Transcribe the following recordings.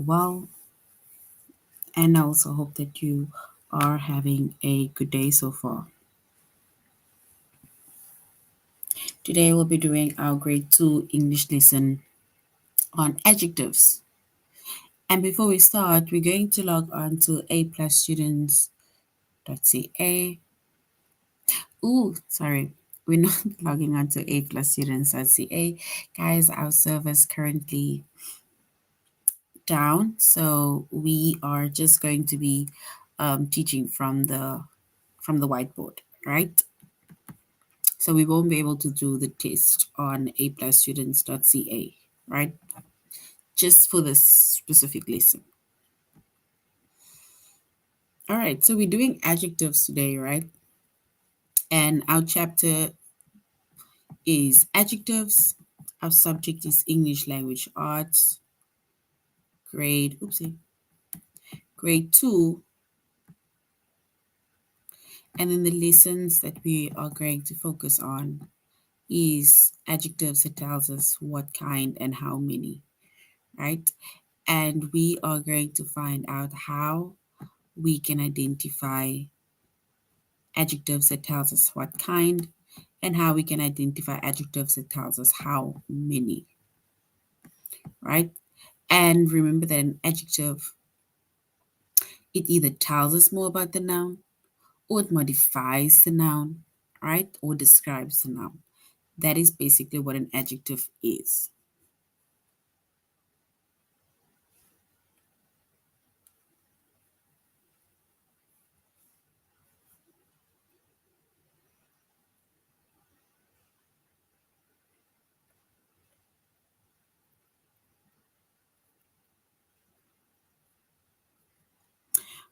well, and I also hope that you are having a good day so far. Today we'll be doing our grade 2 English lesson on adjectives. And before we start, we're going to log on to aplusstudents.ca. Ooh, sorry. We're not logging on to aplusstudents.ca. Guys, our server's currently down, so we are just going to be teaching from the whiteboard, right? So we won't be able to do the test on aplusstudents.ca, right? Just for this specific lesson. All right, so we're doing adjectives today, right? And our chapter is adjectives. Our subject is English language arts, grade 2. And then the lessons that we are going to focus on is adjectives that tells us what kind and how many, right? And we are going to find out how we can identify adjectives that tells us what kind and how we can identify adjectives that tells us how many, right? And remember that an adjective, it either tells us more about the noun or it modifies the noun, right? Or describes the noun. That is basically what an adjective is.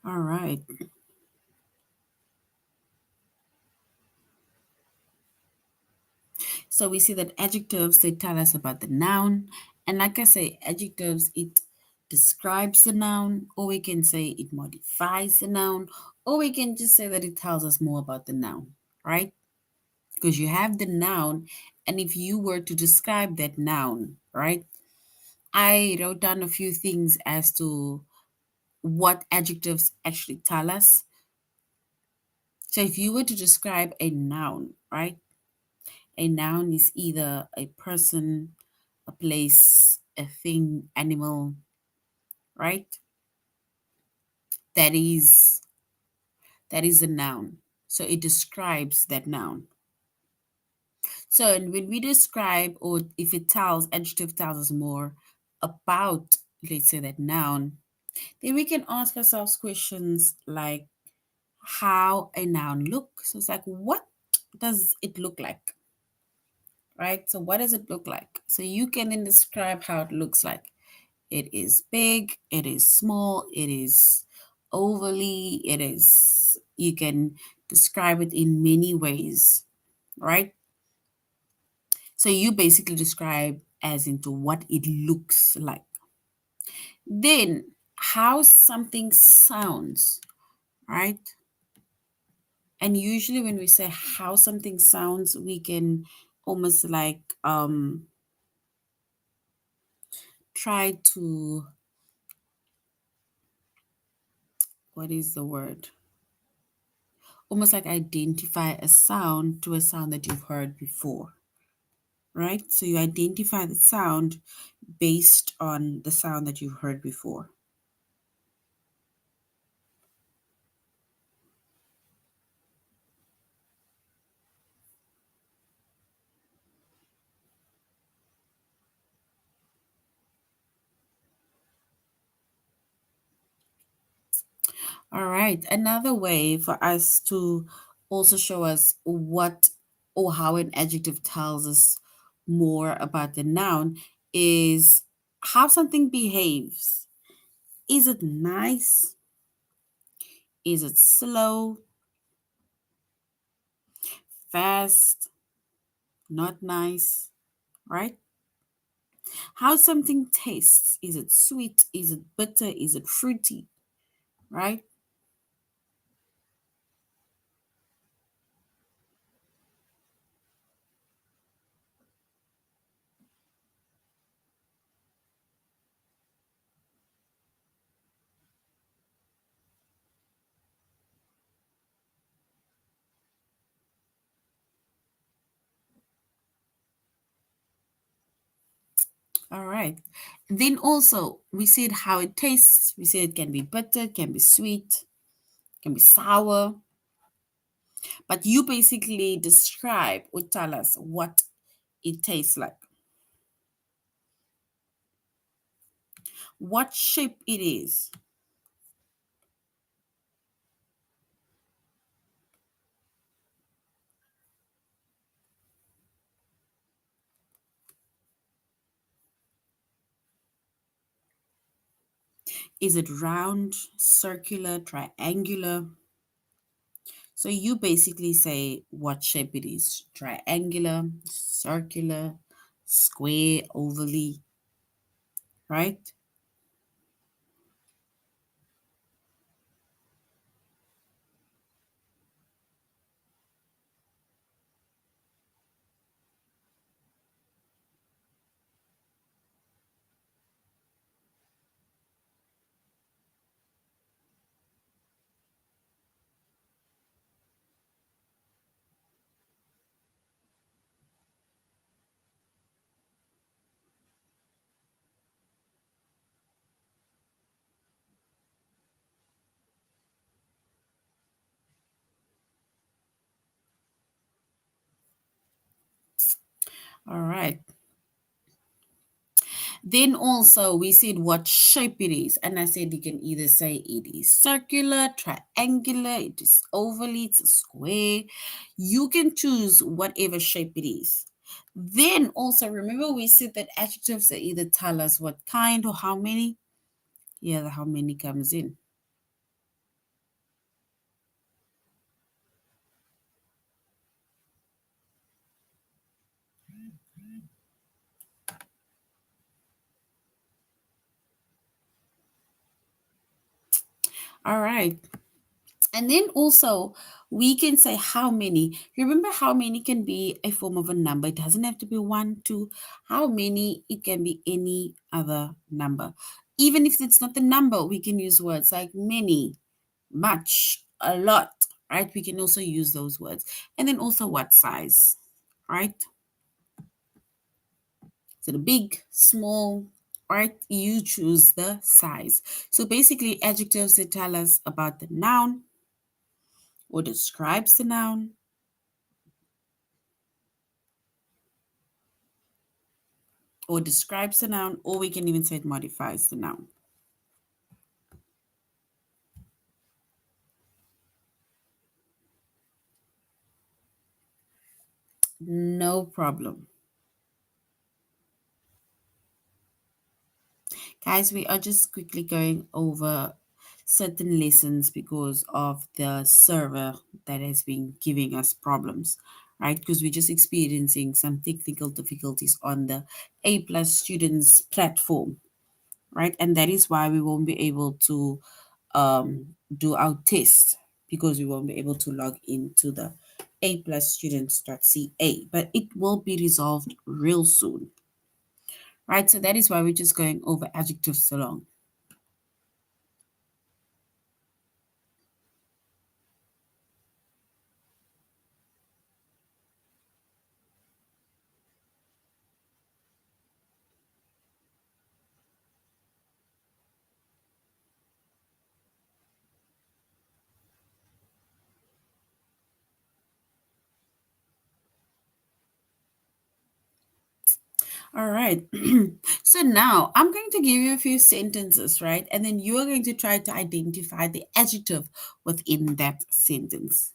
All right. So we see that adjectives, they tell us about the noun. And like I say, adjectives, it describes the noun, or we can say it modifies the noun, or we can just say that it tells us more about the noun, right? Because you have the noun, and if you were to describe that noun, right? I wrote down a few things as to what adjectives actually tell us. So if you were to describe a noun, right? A noun is either a person, a place, a thing, animal, right? That is that is a noun. So it describes that noun. So when we describe, or if it tells, adjective tells us more about, let's say, that noun, then we can ask ourselves questions like how a noun looks. So it's like, what does it look like? Right? So what does it look like? So you can then describe how it looks like. It is big, it is small, it is overly, you can describe it in many ways, right? So you basically describe as into what it looks like. Then how something sounds, right? And usually when we say how something sounds, we can almost like try to, what is the word? Almost like identify a sound to a sound that you've heard before, right? So you identify the sound based on the sound that you've heard before. All right. Another way for us to also show us what or how an adjective tells us more about the noun is how something behaves. Is it nice? Is it slow? Fast? Not nice? Right? How something tastes. Is it sweet? Is it bitter? Is it fruity? Right? All right. Then also we said how it tastes. We said it can be bitter, can be sweet, can be sour. But you basically describe or tell us what it tastes like, what shape it is. Is it round, circular, triangular? So you basically say what shape it is: triangular, circular, square, ovally, right? All right. Then also we said what shape it is. And I said you can either say it is circular, triangular, it is ovally, it's a square. You can choose whatever shape it is. Then also remember we said that adjectives that either tell us what kind or how many. Yeah, the how many comes in. All right. And then also, we can say how many. Remember, how many can be a form of a number. It doesn't have to be one, two. How many, it can be any other number. Even if it's not the number, we can use words like many, much, a lot, right? We can also use those words. And then also what size, right? So the big, small, right? You choose the size. So basically, adjectives that tell us about the noun or describes the noun or describes the noun, or we can even say it modifies the noun. No problem. Guys, we are just quickly going over certain lessons because of the server that has been giving us problems, right? Because we're just experiencing some technical difficulties on the A plus students platform, right? And that is why we won't be able to do our test because we won't be able to log into the A plus students.ca, but it will be resolved real soon, right? So that is why we're just going over adjectives along. All right. So now I'm going to give you a few sentences, right? And then you are going to try to identify the adjective within that sentence.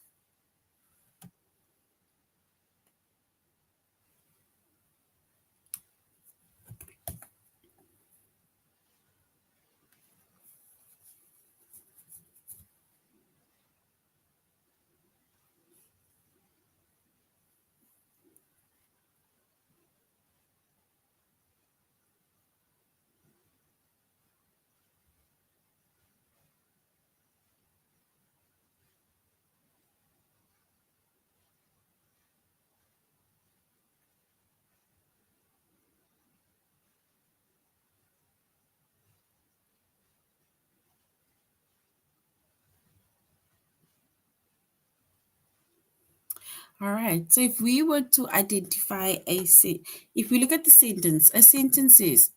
All right. So if we were to identify if we look at the sentence, a sentence is,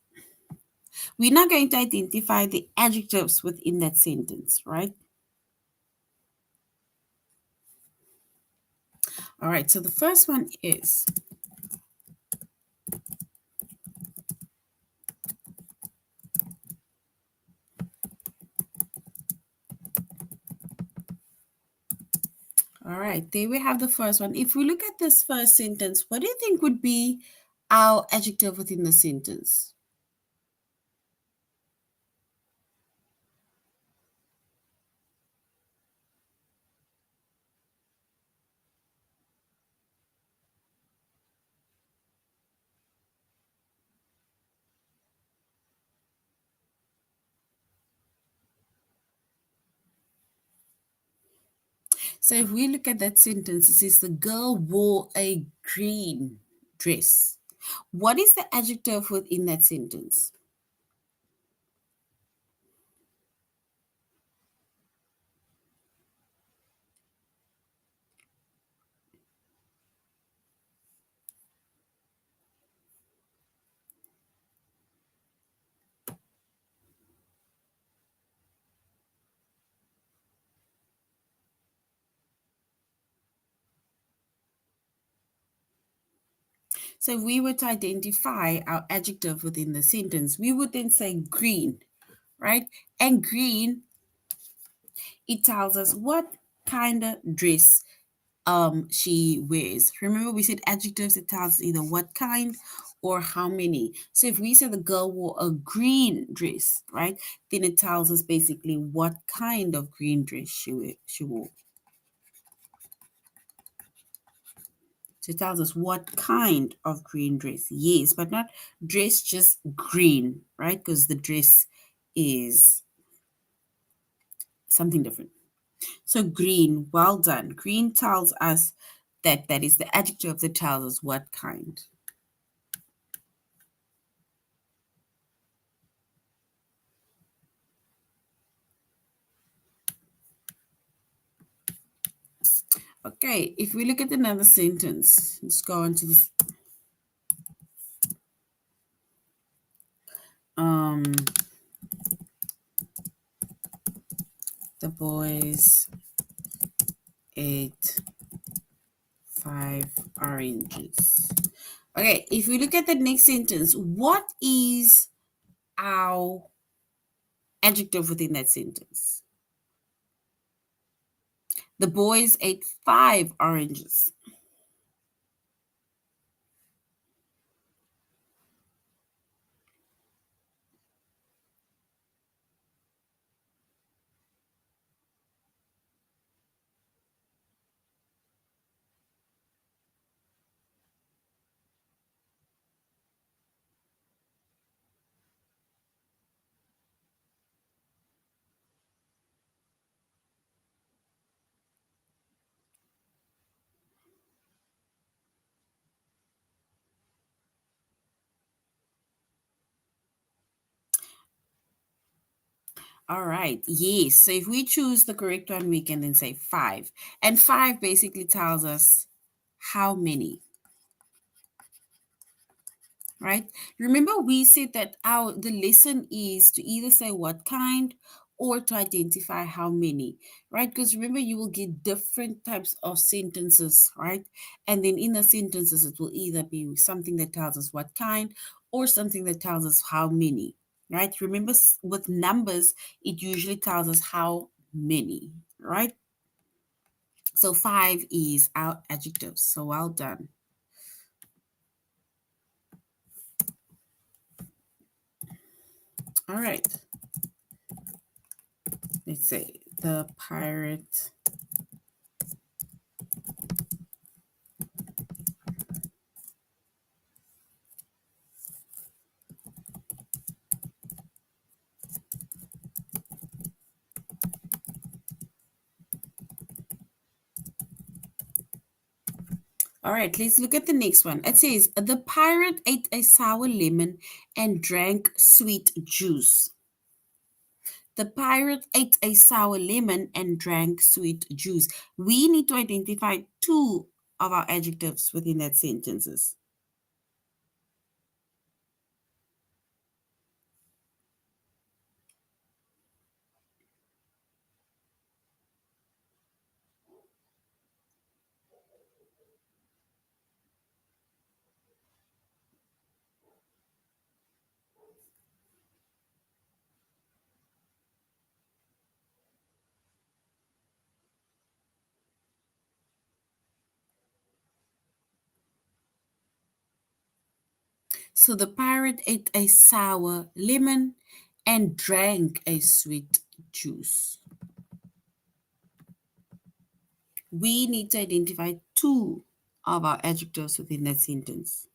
we're not going to identify the adjectives within that sentence, right? All right. So the first one is, all right, there we have the first one. If we look at this first sentence, what do you think would be our adjective within the sentence? So if we look at that sentence, it says the girl wore a green dress. What is the adjective within that sentence? So if we were to identify our adjective within the sentence, we would then say green, right? And green, it tells us what kind of dress she wears. Remember, we said adjectives, it tells us either what kind or how many. So if we say the girl wore a green dress, right, then it tells us basically what kind of green dress she wore. So it tells us what kind of green dress. Yes, but not dress just green, right? Because the dress is something different. So green, well done. Green tells us that is the adjective that tells us what kind. Okay, if we look at another sentence, let's go on to this. Um, the boys ate 5 oranges. Okay, if we look at the next sentence, what is our adjective within that sentence? The boys ate 5 oranges. All right, yes. So if we choose the correct one, we can then say 5. And 5 basically tells us how many, right? Remember, we said that the lesson is to either say what kind or to identify how many, right? Because remember, you will get different types of sentences, right? And then in the sentences, it will either be something that tells us what kind or something that tells us how many, right? Remember, with numbers, it usually tells us how many, right? So 5 is our adjective. So well done. All right. Let's say the pirate. All right, let's look at the next one. It says, the pirate ate a sour lemon and drank sweet juice. The pirate ate a sour lemon and drank sweet juice. We need to identify two of our adjectives within that sentences. So the pirate ate a sour lemon and drank a sweet juice. We need to identify two of our adjectives within that sentence.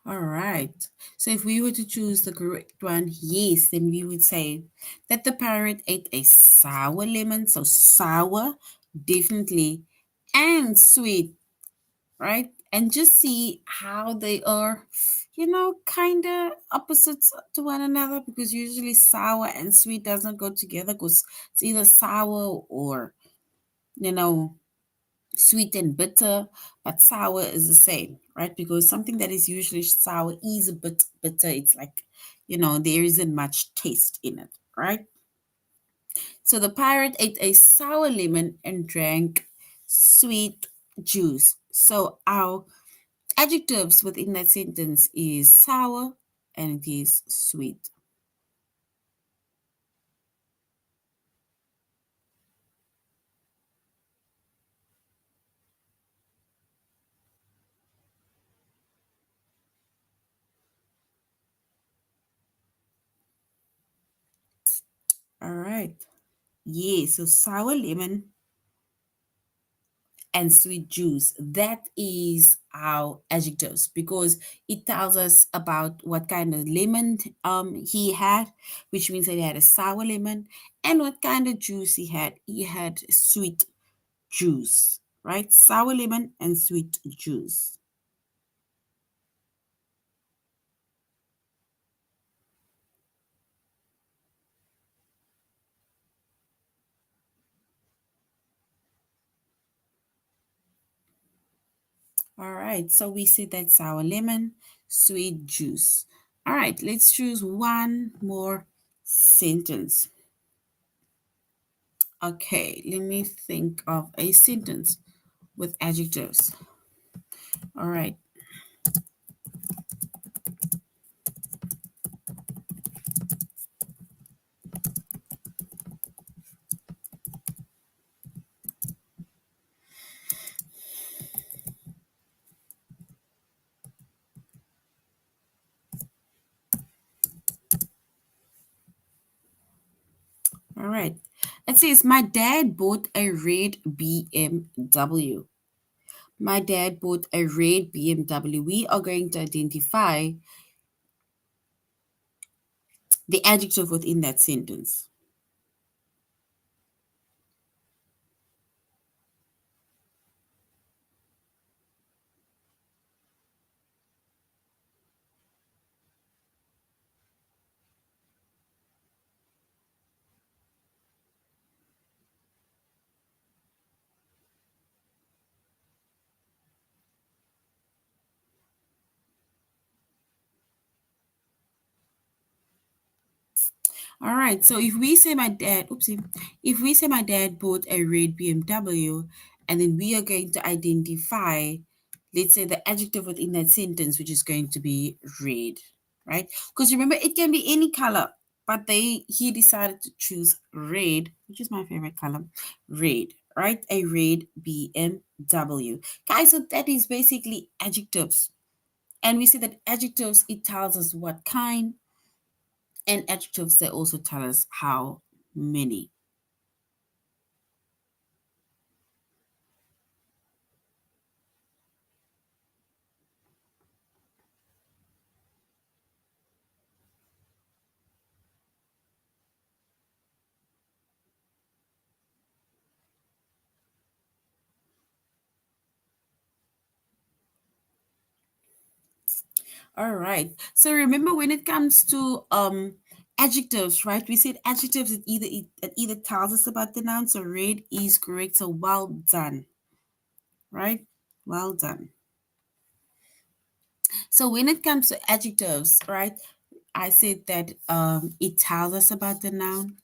All right. So if we were to choose the correct one, yes, then we would say that the parrot ate a sour lemon. So sour, definitely, and sweet, right? And just see how they are, kind of opposites to one another, because usually sour and sweet doesn't go together, because it's either sour or, you know, sweet and bitter, but sour is the same, right? Because something that is usually sour is a bit bitter. It's like, there isn't much taste in it, right? So the pirate ate a sour lemon and drank sweet juice. So our adjectives within that sentence is sour and it is sweet. All right. Yeah, so sour lemon and sweet juice. That is our adjectives, because it tells us about what kind of lemon he had, which means that he had a sour lemon, and what kind of juice he had. He had sweet juice, right? Sour lemon and sweet juice. All right, so we see that sour lemon, sweet juice. All right, let's choose one more sentence. Okay, let me think of a sentence with adjectives. All right. All right. It says, my dad bought a red BMW. My dad bought a red BMW. We are going to identify the adjective within that sentence. All right. So if we say my dad, oopsie, if we say my dad bought a red BMW, and then we are going to identify, let's say, the adjective within that sentence, which is going to be red, right? Because remember, it can be any color, but he decided to choose red, which is my favorite color, red, right? A red BMW. Guys, so that is basically adjectives. And we see that adjectives, it tells us what kind, and adjectives, they also tell us how many. All right. So remember when it comes to adjectives, right? We said adjectives it either tells us about the noun, so red is correct. So well done, right? Well done. So when it comes to adjectives, right? I said that it tells us about the noun,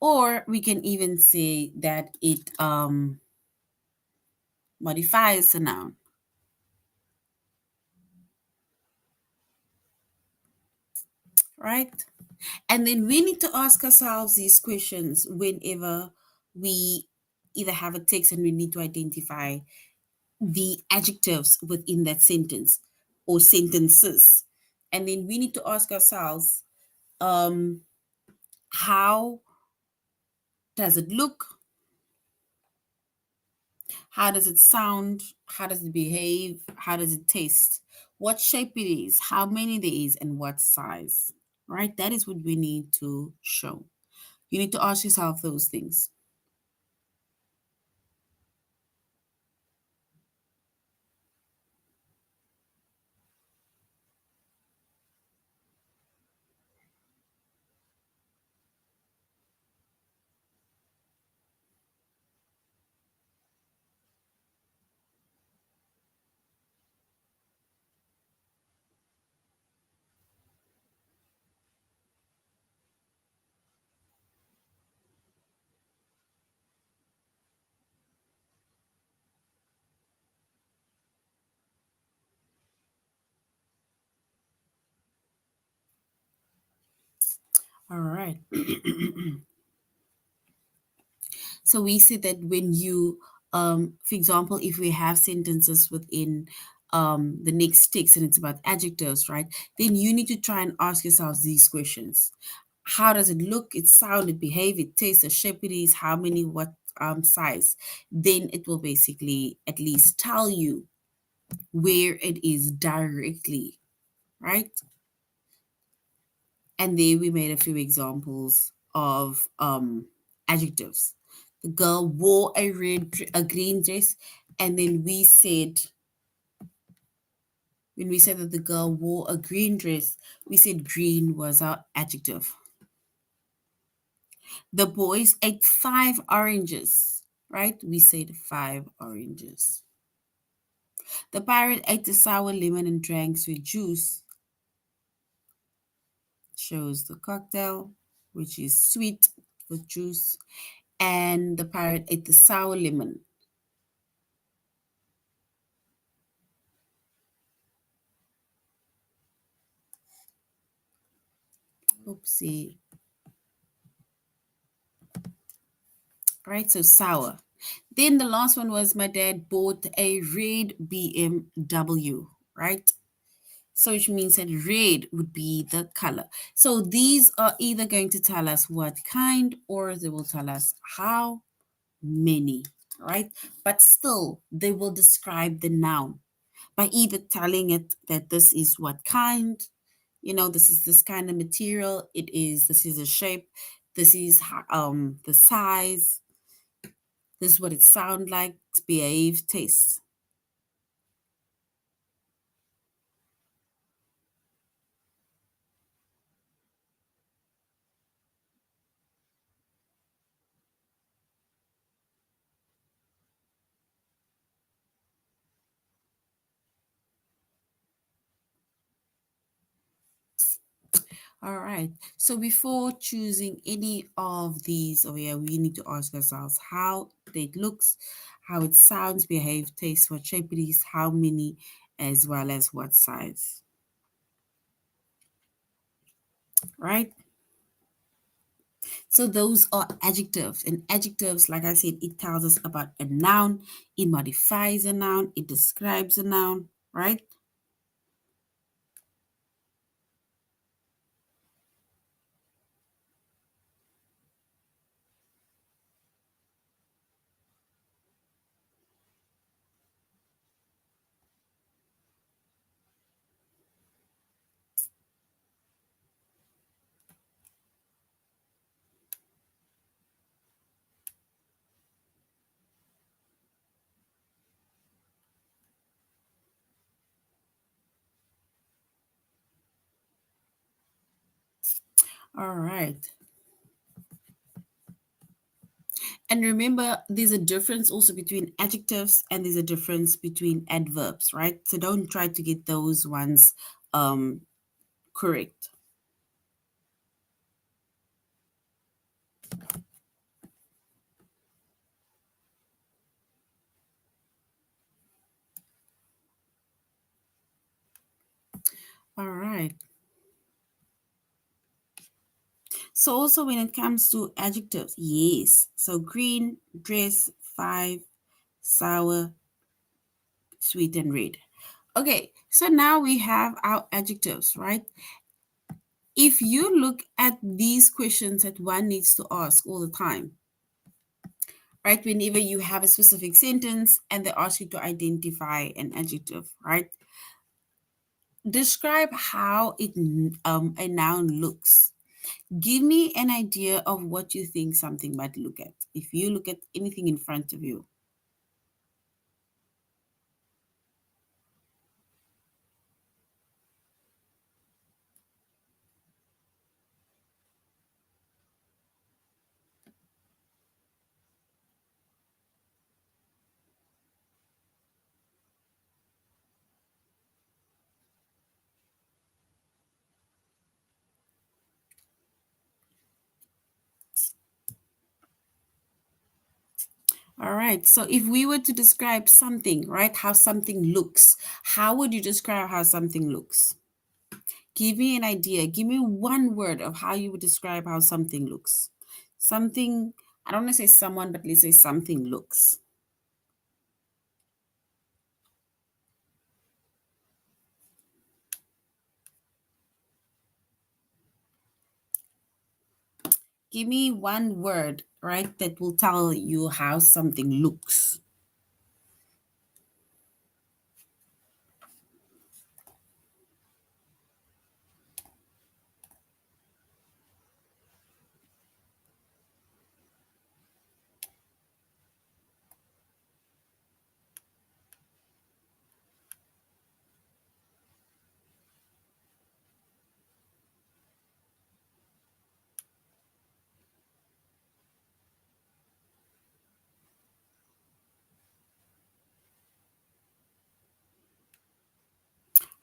or we can even say that it modifies the noun, right? And then we need to ask ourselves these questions whenever we either have a text and we need to identify the adjectives within that sentence or sentences. And then we need to ask ourselves, how does it look? How does it sound? How does it behave? How does it taste? What shape it is? How many there is? And what size? Right? That is what we need to show. You need to ask yourself those things. All right. So we see that when you, for example, if we have sentences within the next text and it's about adjectives, right? Then you need to try and ask yourselves these questions. How does it look? It sound, it behave, it taste, the shape it is, how many, what size? Then it will basically at least tell you where it is directly, right? And there we made a few examples of adjectives. The girl wore a green dress, and then when we said that the girl wore a green dress, we said green was our adjective. The boys ate 5 oranges, right? We said 5 oranges. The pirate ate the sour lemon and drank sweet juice. Shows the cocktail, which is sweet with juice, and the pirate ate the sour lemon. Oopsie. Right, so sour. Then the last one was my dad bought a red BMW, right? So which means that red would be the color. So these are either going to tell us what kind or they will tell us how many, right? But still, they will describe the noun by either telling it that this is what kind, this is this kind of material, this is a shape, this is the size, this is what it sound like, behave, taste. All right. So before choosing any of these over here, we need to ask ourselves how it looks, how it sounds, behave, taste, what shape it is, how many, as well as what size. Right? So those are adjectives. And adjectives, like I said, it tells us about a noun, it modifies a noun, it describes a noun, right? All right. And remember, there's a difference also between adjectives and there's a difference between adverbs, right? So don't try to get those ones correct. All right. So also when it comes to adjectives, yes. So green, dress, five, sour, sweet, and red. Okay, so now we have our adjectives, right? If you look at these questions that one needs to ask all the time, right? Whenever you have a specific sentence and they ask you to identify an adjective, right? Describe how a noun looks. Give me an idea of what you think something might look at. If you look at anything in front of you, all right. So if we were to describe something, right, how something looks, how would you describe how something looks? Give me an idea. Give me one word of how you would describe how something looks. Something, I don't want to say someone, but let's say something looks. Give me one word, right, that will tell you how something looks.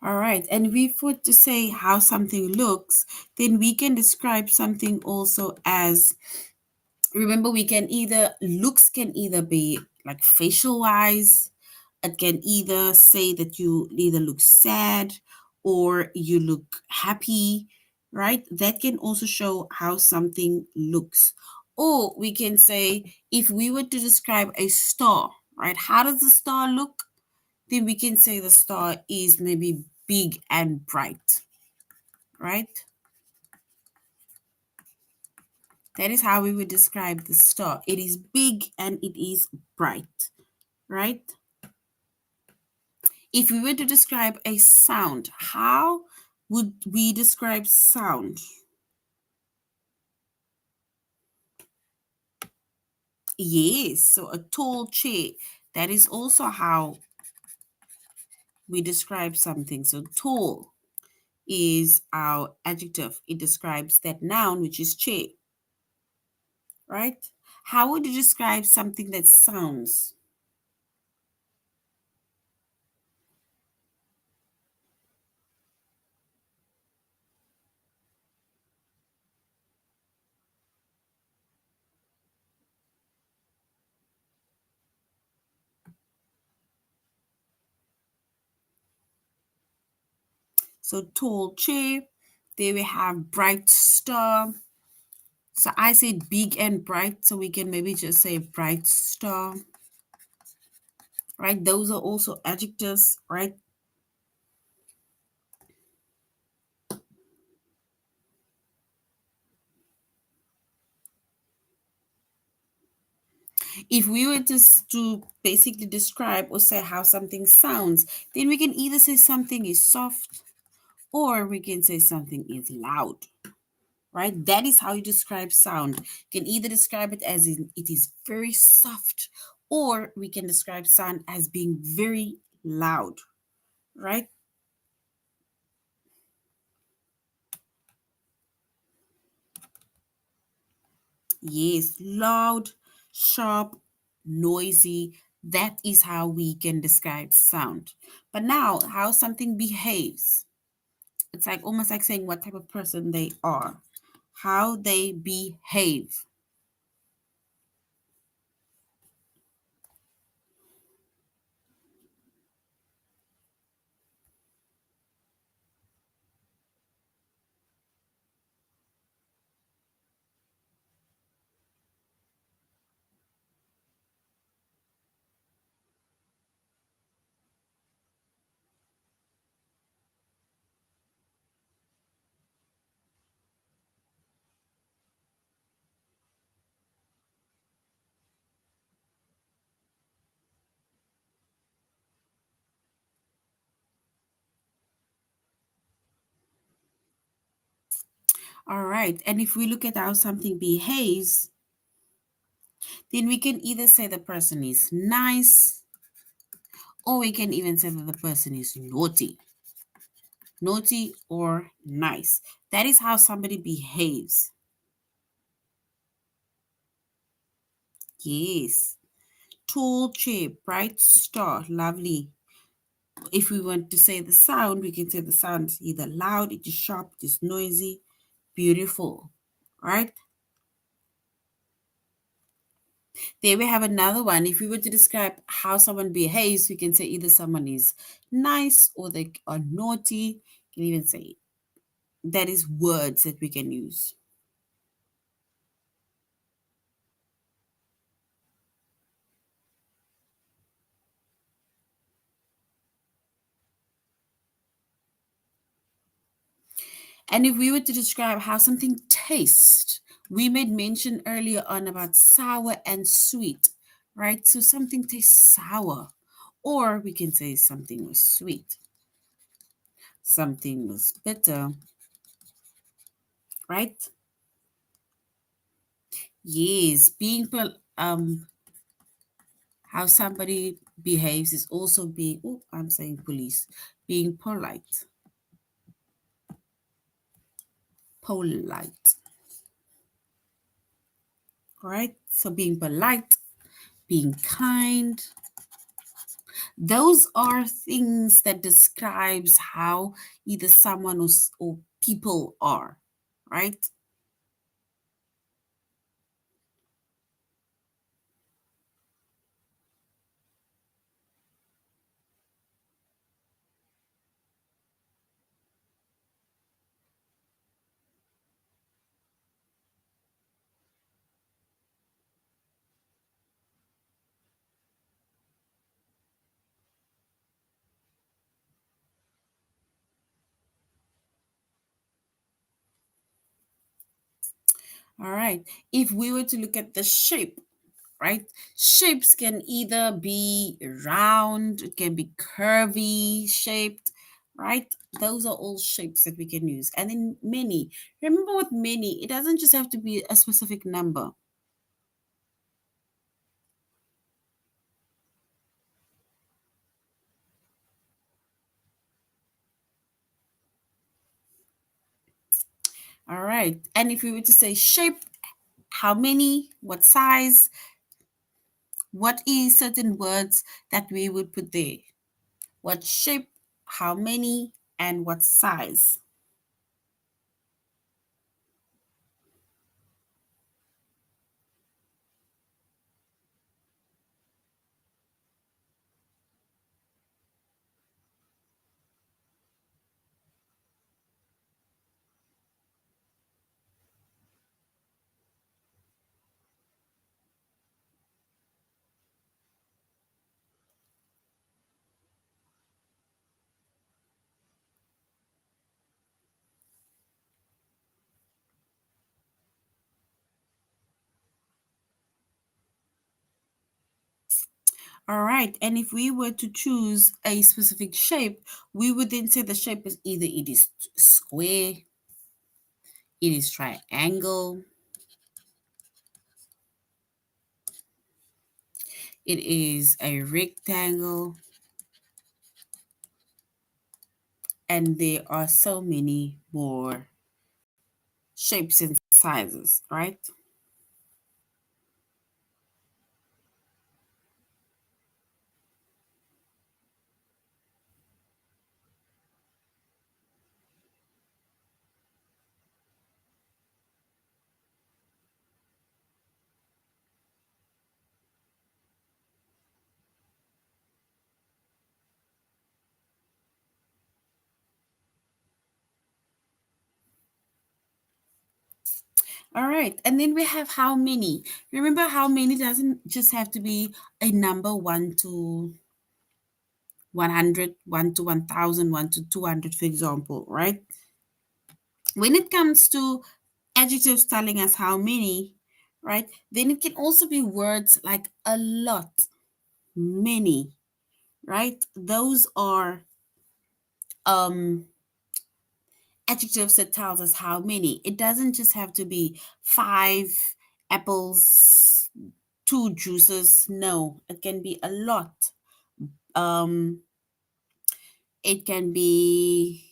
All right. And if we were to say how something looks, then we can describe something also as, remember, we can either, looks can either be like facial wise, it can either say that you either look sad or you look happy, right? That can also show how something looks. Or we can say, if we were to describe a star, right? How does the star look? Then we can say the star is maybe big and bright, right? That is how we would describe the star. It is big and it is bright, right? If we were to describe a sound, how would we describe sound? Yes, so a tall chair. That is also how we describe something. So tall is our adjective. It describes that noun, which is chair, right? How would you describe something that sounds? So tall chair. There we have bright star. So I said big and bright, so we can maybe just say bright star, right? Those are also adjectives, right? If we were to basically describe or say how something sounds, then we can either say something is soft or we can say something is loud, right? That is how you describe sound. You can either describe it as in it is very soft or we can describe sound as being very loud, right? Yes, loud, sharp, noisy. That is how we can describe sound. But now, how something behaves. It's like almost like saying what type of person they are, how they behave. All right. And if we look at how something behaves, then we can either say the person is nice, or we can even say that the person is naughty. Naughty or nice. That is how somebody behaves. Yes. Tall chair, bright star, lovely. If we want to say the sound, we can say the sound is either loud, it is sharp, it is noisy, beautiful. Right? There we have another one. If we were to describe how someone behaves, we can say either someone is nice or they are naughty. You can even say that is words that we can use. And if we were to describe how something tastes, we made mention earlier on about sour and sweet, right? So something tastes sour, or we can say something was sweet, something was bitter, right? Yes, how somebody behaves is also being, oh, I'm saying police, being polite, polite, right? So being polite, being kind, those are things that describes how either someone or people are, right? All right. If we were to look at the shape, right? Shapes can either be round, it can be curvy shaped, right? Those are all shapes that we can use. And then many. Remember with many, it doesn't just have to be a specific number. All right. And if we were to say shape, how many, what size, what is certain words that we would put there? What shape, how many, and what size? All right. And if we were to choose a specific shape, we would then say the shape is either it is square, it is triangle, it is a rectangle, and there are so many more shapes and sizes, right? All right. And then we have how many. Remember, how many doesn't just have to be a number 1 to 100, 1 to 1,000, 1 to 200, for example, right? When it comes to adjectives telling us how many, right, then it can also be words like a lot, many, right? Those are um adjectives that tells us how many. It doesn't just have to be 5 apples, 2 juices. No, it can be a lot. Um, it can be,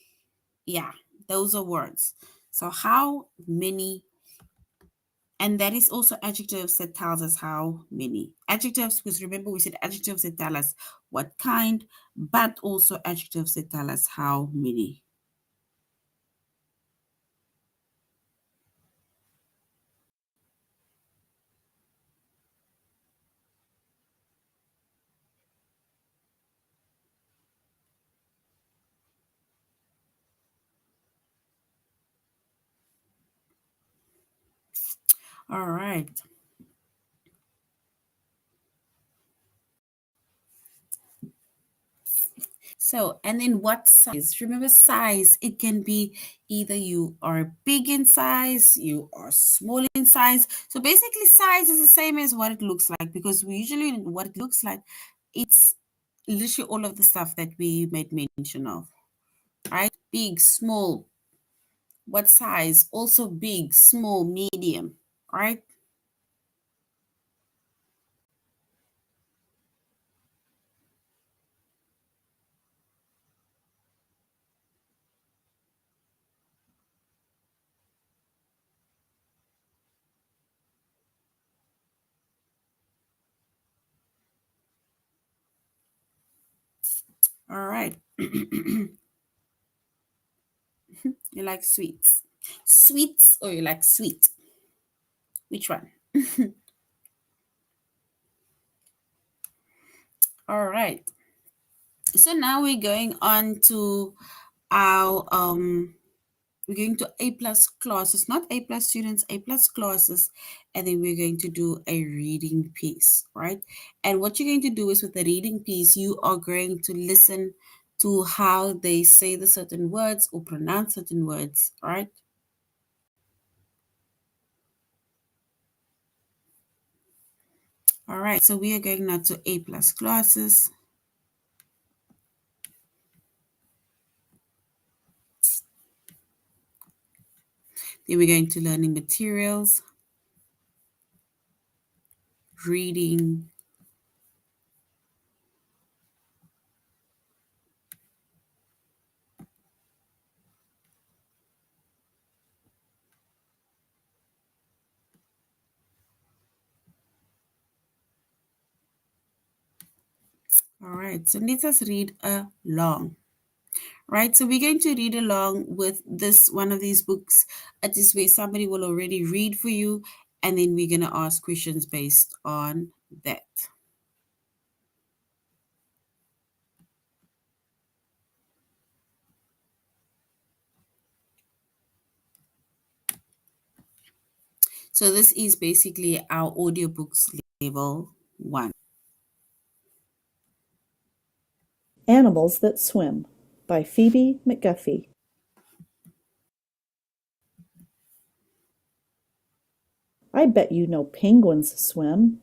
yeah, those are words. So how many, and that is also adjectives that tells us how many. Adjectives, because remember we said adjectives that tell us what kind, but also adjectives that tell us how many. All right. So, and then what size? Remember, size, it can be either you are big in size, you are small in size. So, basically, size is the same as what it looks like because we usually, what it looks like, it's literally all of the stuff that we made mention of, right? Big, small, what size? Also big, small, medium, right? All right. You like sweets? Sweets or you like sweet? Which one? All right. So now we're going on to our we're going to A plus classes, not A plus students, A plus classes, and then we're going to do a reading piece, right? And what you're going to do is with the reading piece, you are going to listen to how they say the certain words or pronounce certain words, right? All right, so we are going now to A plus classes. Then we're going to learning materials, reading. All right, so let us read along. Right, so we're going to read along with this one of these books. It is where somebody will already read for you, and then we're going to ask questions based on that. So this is basically our audiobooks level 1. Animals That Swim by Phoebe McGuffey. I bet you know penguins swim.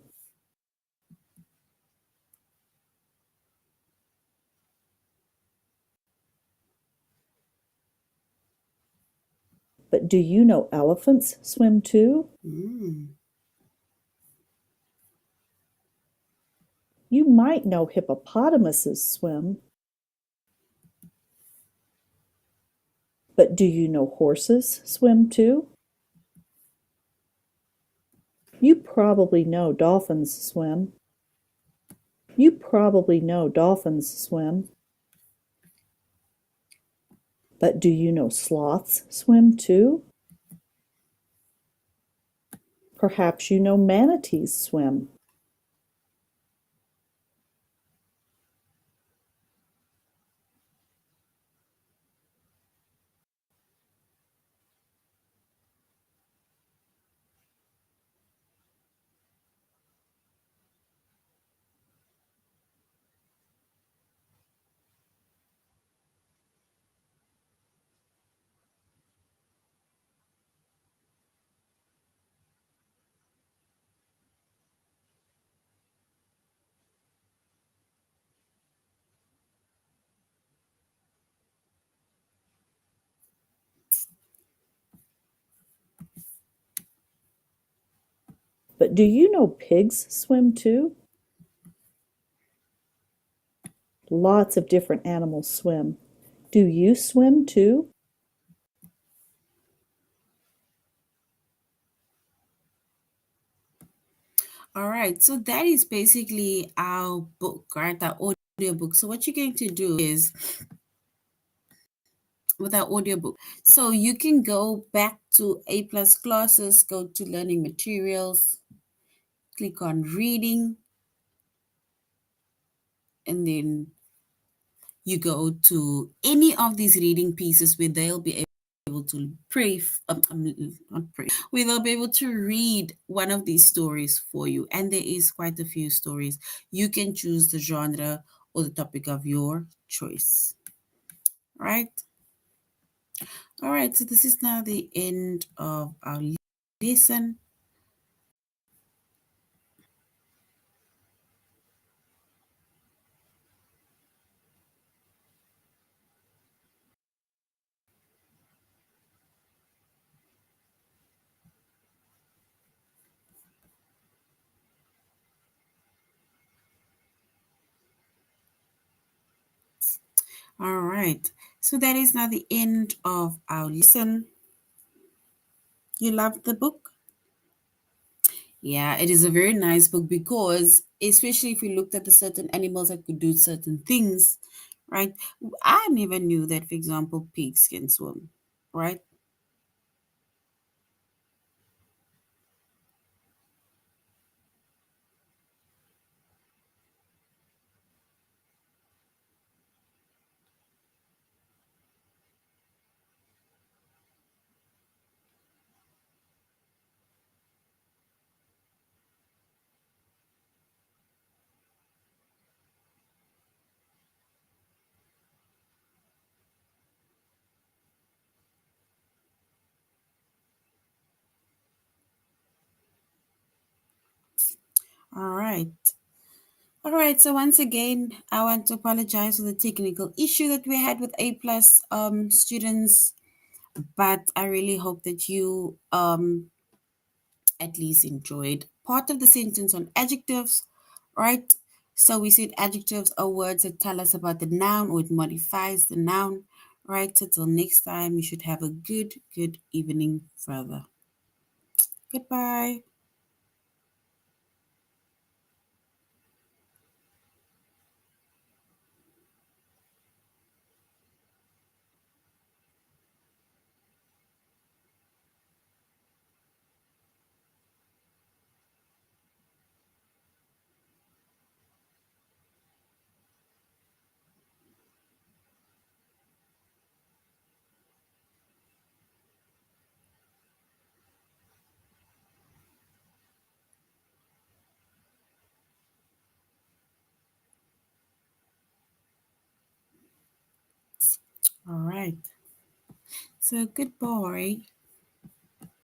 But do you know elephants swim too? Mm. You might know hippopotamuses swim. But do you know horses swim too? You probably know dolphins swim. You probably know dolphins swim. But do you know sloths swim too? Perhaps you know manatees swim. But do you know pigs swim too? Lots of different animals swim. Do you swim too? All right, so that is basically our book, right? Our audio book. So what you're going to do is with our audiobook. So you can go back to A plus classes, go to learning materials, click on reading, and then you go to any of these reading pieces where they'll be able to not pray, where they'll be able to read one of these stories for you. And there is quite a few stories. You can choose the genre or the topic of your choice, right? All right, so this is now the end of our lesson. All right. So that is now the end of our lesson. You loved the book? Yeah, it is a very nice book because, especially if you looked at the certain animals that could do certain things, right? I never knew that, for example, pigs can swim, right? All right. All right. So once again, I want to apologize for the technical issue that we had with A plus students, but I really hope that you at least enjoyed part of the sentence on adjectives, right? So we said adjectives are words that tell us about the noun or it modifies the noun, right? So till next time, you should have a good evening further. Goodbye. All right. So goodbye.